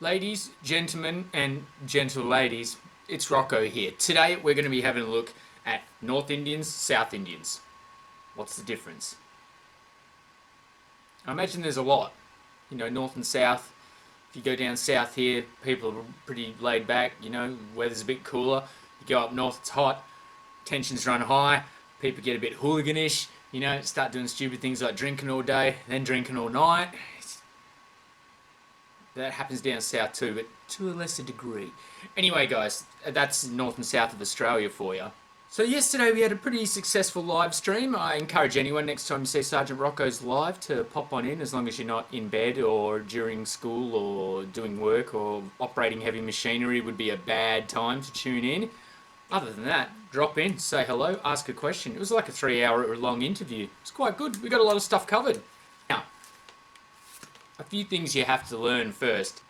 Ladies, gentlemen, and gentle ladies, it's Rocco here. Today we're going to be having a look at North Indians, South Indians. What's the difference? I imagine there's a lot. You know, North and South. If you go down south here, people are pretty laid back. You know, weather's a bit cooler. You go up north, it's hot. Tensions run high. People get a bit hooliganish. You know, start doing stupid things like drinking all day, then drinking all night. That happens down south too, but to a lesser degree. Anyway, guys, that's north and south of Australia for you. So yesterday we had a pretty successful live stream. I encourage anyone next time you see Sergeant Rocco's live to pop on in, as long as you're not in bed or during school or doing work or operating heavy machinery would be a bad time to tune in. Other than that, drop in, say hello, ask a question. It was like a 3-hour long interview. It's quite good. We got a lot of stuff covered. Now, a few things you have to learn first.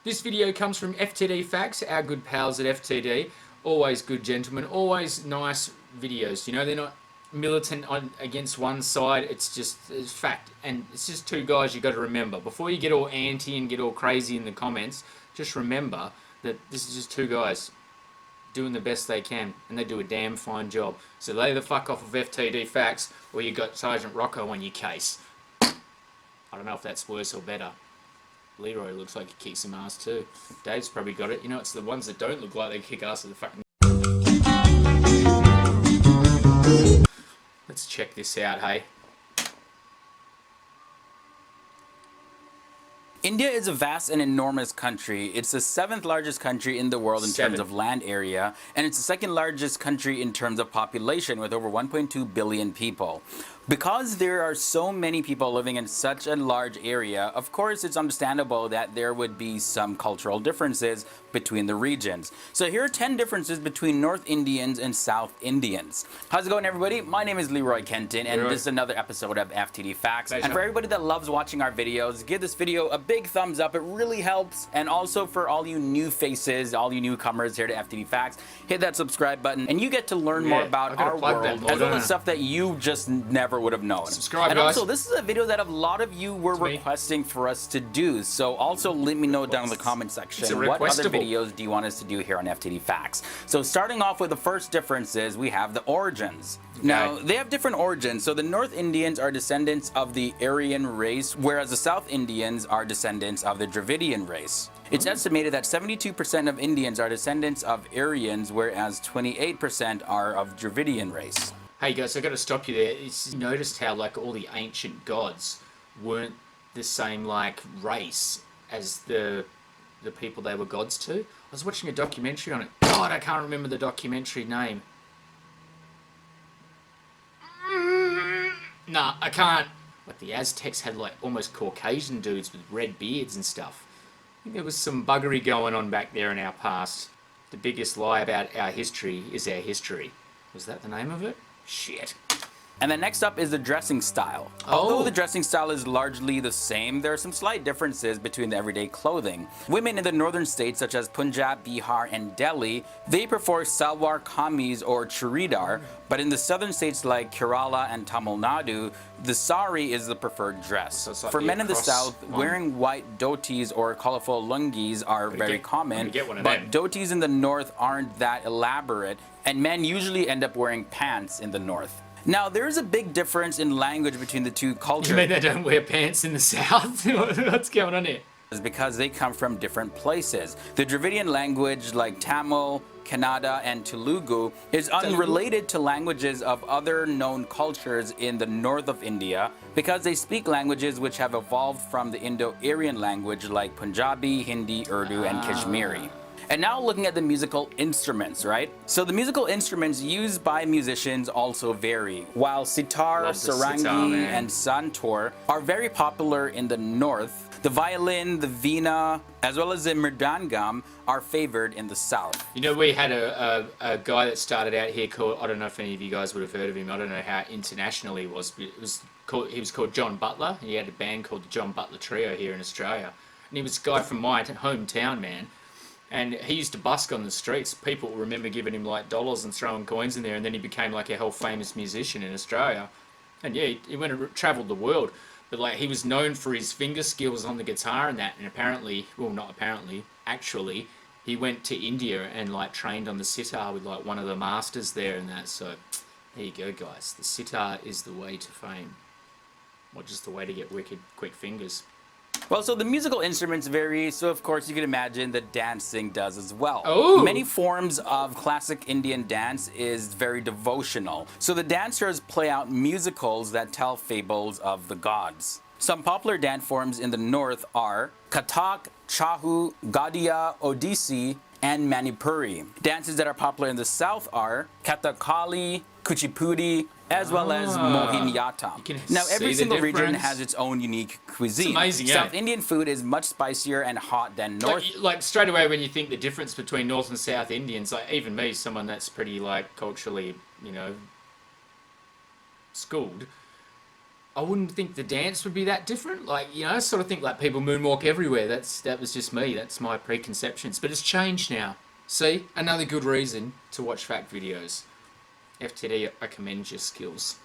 This video comes from FTD Facts, our good pals at FTD. Always good gentlemen, always nice videos. You know, they're not militant against one side, it's fact. And it's just two guys you got to remember. Before you get all anti and get all crazy in the comments, just remember that this is just two guys doing the best they can, and they do a damn fine job. So lay the fuck off of FTD Facts, or you got Sergeant Rocco on your case. I don't know if that's worse or better. Leroy looks like he kicks some ass too. Dave's probably got it. You know, it's the ones that don't look like they kick ass at the fucking... Let's check this out, hey. India is a vast and enormous country. It's the 7th largest country in the world in terms of land area, and it's the 2nd largest country in terms of population with over 1.2 billion people. Because there are so many people living in such a large area, of course it's understandable that there would be some cultural differences between the regions. So here are 10 differences between North Indians and South Indians. How's it going, everybody? My name is Leroy Kenton, and this is another episode of FTD Facts. Pleasure. And for everybody that loves watching our videos, give this video a big thumbs up. It really helps. And also for all you new faces, all you newcomers here to FTD Facts, hit that subscribe button, and you get to learn more about our world, as well as stuff that you just never would have known. Subscribe, and guys. also, this is a video that a lot of you were requesting for us to do. So also let me know down in the comment section what other videos do you want us to do here on FTD Facts. So starting off with the first difference is we have the origins. Okay. Now, they have different origins. So the North Indians are descendants of the Aryan race, whereas the South Indians are descendants of the Dravidian race. It's estimated that 72% of Indians are descendants of Aryans, whereas 28% are of Dravidian race. Hey guys, I got to stop you there. You noticed how like all the ancient gods weren't the same like race as the people they were gods to? I was watching a documentary on it. God, I can't remember the documentary name. Nah, I can't. Like the Aztecs had like almost Caucasian dudes with red beards and stuff. I think there was some buggery going on back there in our past. The biggest lie about our history is our history. Was that the name of it? Shit. And then next up is the dressing style. Although the dressing style is largely the same, there are some slight differences between the everyday clothing. Women in the northern states such as Punjab, Bihar, and Delhi, they prefer salwar kameez or churidar, but in the southern states like Kerala and Tamil Nadu, the sari is the preferred dress. So like for men in the south, wearing white dhotis or colorful lungis are very common, but dhotis in the north aren't that elaborate, and men usually end up wearing pants in the north. Now, there's a big difference in language between the two cultures. You mean they don't wear pants in the south? What's going on here? Because they come from different places. The Dravidian language like Tamil, Kannada, and Telugu is unrelated to languages of other known cultures in the north of India because they speak languages which have evolved from the Indo-Aryan language like Punjabi, Hindi, Urdu, and Kashmiri. And now looking at the musical instruments, right? So the musical instruments used by musicians also vary. While sitar, sarangi, and santoor are very popular in the north, the violin, the veena, as well as the mridangam are favored in the south. You know, we had a guy that started out here called, I don't know if any of you guys would have heard of him, I don't know how international he was, but he was called John Butler. He had a band called the John Butler Trio here in Australia. And he was a guy from my hometown, man. And he used to busk on the streets. People remember giving him like dollars and throwing coins in there, and then he became like a hell famous musician in Australia. And yeah, he went and travelled the world. But like he was known for his finger skills on the guitar and that, and apparently, well, not apparently, actually, he went to India and like trained on the sitar with like one of the masters there and that. So there you go, guys. The sitar is the way to fame, or just the way to get wicked quick fingers. Well, so the musical instruments vary, so of course you can imagine the dancing does as well. Oh! Many forms of classic Indian dance is very devotional. So the dancers play out musicals that tell fables of the gods. Some popular dance forms in the north are Kathak, Chahu, Gaudiya, Odissi, and Manipuri. Dances that are popular in the south are Kathakali, Kuchipudi, as well as Mohiniyattam. Now, every single region has its own unique cuisine. It's amazing, South Indian food is much spicier and hot than North. Like straight away when you think the difference between North and South Indians, like even me, someone that's pretty like culturally, you know, schooled, I wouldn't think the dance would be that different. Like, you know, I sort of think like people moonwalk everywhere. That was just me. That's my preconceptions. But it's changed now. See, another good reason to watch fact videos. FTD, I commend your skills.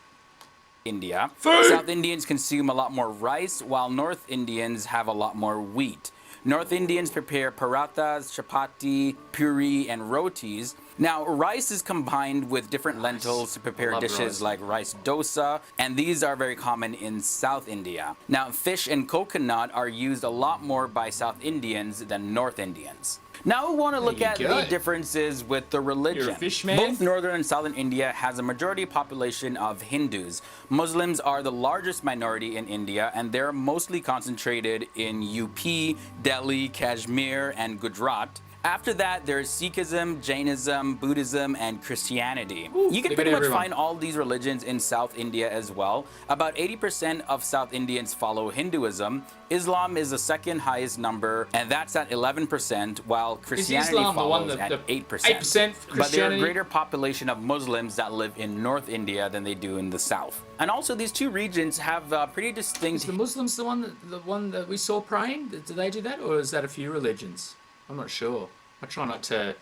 India. Food! South Indians consume a lot more rice, while North Indians have a lot more wheat. North Indians prepare parathas, chapati, puri, and rotis. Now, rice is combined with different lentils to prepare dishes like rice dosa, and these are very common in South India. Now, fish and coconut are used a lot more by South Indians than North Indians. Now we want to look at the differences with the religion. You're a fish man? Both northern and southern India has a majority population of Hindus. Muslims are the largest minority in India, and they're mostly concentrated in UP, Delhi, Kashmir, and Gujarat. After that, there's Sikhism, Jainism, Buddhism, and Christianity. You can pretty much find all these religions in South India as well. About 80% of South Indians follow Hinduism. Islam is the second highest number, and that's at 11%, while Christianity follows at 8%. 8% But there are a greater population of Muslims that live in North India than they do in the South. And also, these two regions have pretty distinct... Is the Muslims the one that we saw praying? Do they do that, or is that a few religions? I'm not sure. I try not to,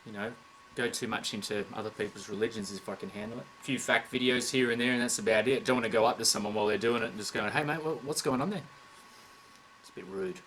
you know, go too much into other people's religions if I can handle it. A few fact videos here and there, and that's about it. Don't want to go up to someone while they're doing it and just going, hey, mate, what's going on there? It's a bit rude.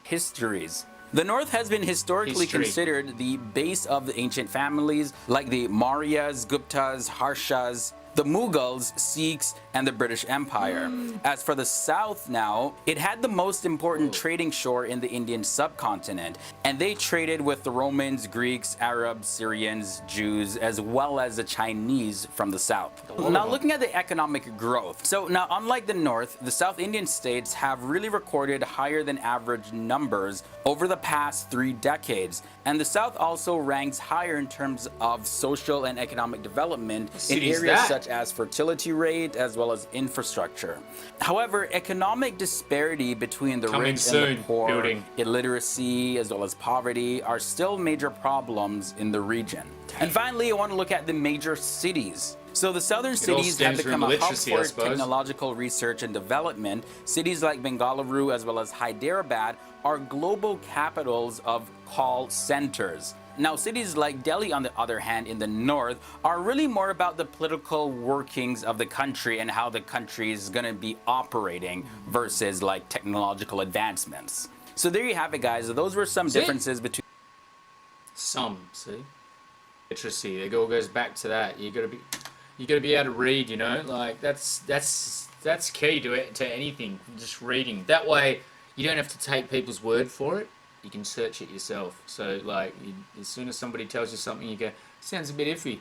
Histories. The North has been historically considered the base of the ancient families like the Mauryas, Guptas, Harshas, the Mughals, Sikhs, and the British Empire. As for the South now, it had the most important trading shore in the Indian subcontinent, and they traded with the Romans, Greeks, Arabs, Syrians, Jews, as well as the Chinese from the South. Now looking at the economic growth. So now unlike the North, the South Indian states have really recorded higher than average numbers over the past 3 decades. And the South also ranks higher in terms of social and economic development in areas such as fertility rate as well as infrastructure. However, economic disparity between the rich and the poor, illiteracy as well as poverty are still major problems in the region. And finally, I want to look at the major cities. So the southern cities have become a hub for technological research and development. Cities like Bengaluru as well as Hyderabad are global capitals of call centers. Now, cities like Delhi, on the other hand, in the north, are really more about the political workings of the country and how the country is going to be operating versus like technological advancements. So there you have it, guys. Those were some differences between... Literacy, it all goes back to that. You got to be able to read, you know, like that's key to anything, just reading. That way you don't have to take people's word for it. You can search it yourself. So like as soon as somebody tells you something, you go, sounds a bit iffy,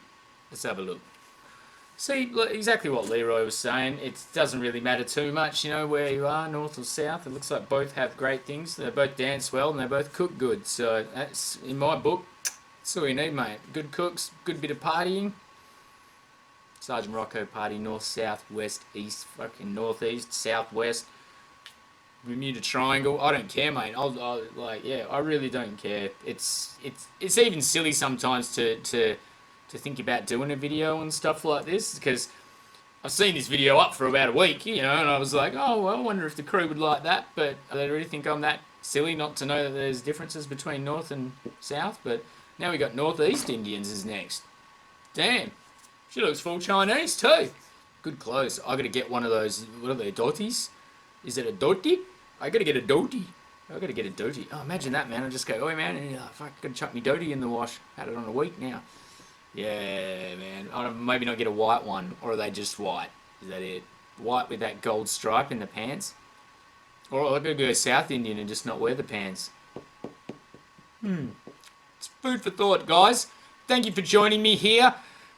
let's have a look. See, exactly what Leroy was saying. It doesn't really matter too much, you know, where you are, north or south. It looks like both have great things. They both dance well and they both cook good. So that's, in my book, that's all you need, mate. Good cooks, good bit of partying. Sergeant Rocco party north, south, west, east, fucking northeast, southwest. Bermuda Triangle. I don't care, mate. I really don't care. It's even silly sometimes to think about doing a video and stuff like this, because I've seen this video up for about a week, you know, and I was like, oh well, I wonder if the crew would like that. But they really think I'm that silly not to know that there's differences between north and south. But now we got Northeast Indians is next. Damn, she looks full Chinese too. Good clothes. I gotta get one of those. What are they? Dhotis? Is it a dhoti? I gotta get a dhoti. I gotta get a dhoti. Oh, imagine that, man. I just go, oh man, fuck, gotta chuck me dhoti in the wash. Had it on a week now. Yeah, man. I'll maybe not get a white one, or are they just white? Is that it? White with that gold stripe in the pants? Or I could go South Indian and just not wear the pants. It's food for thought, guys. Thank you for joining me here.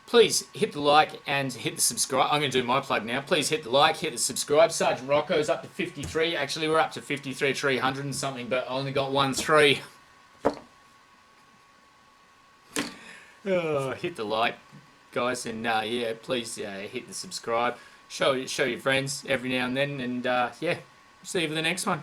Please hit the like and hit the subscribe. I'm going to do my plug now. Please hit the like, hit the subscribe. Sergeant Rocco's up to 53. Actually, we're up to 53, 300 and something, but I only got 1 3. Oh, hit the like, guys, and yeah, please hit the subscribe. Show your friends every now and then, and yeah, see you for the next one.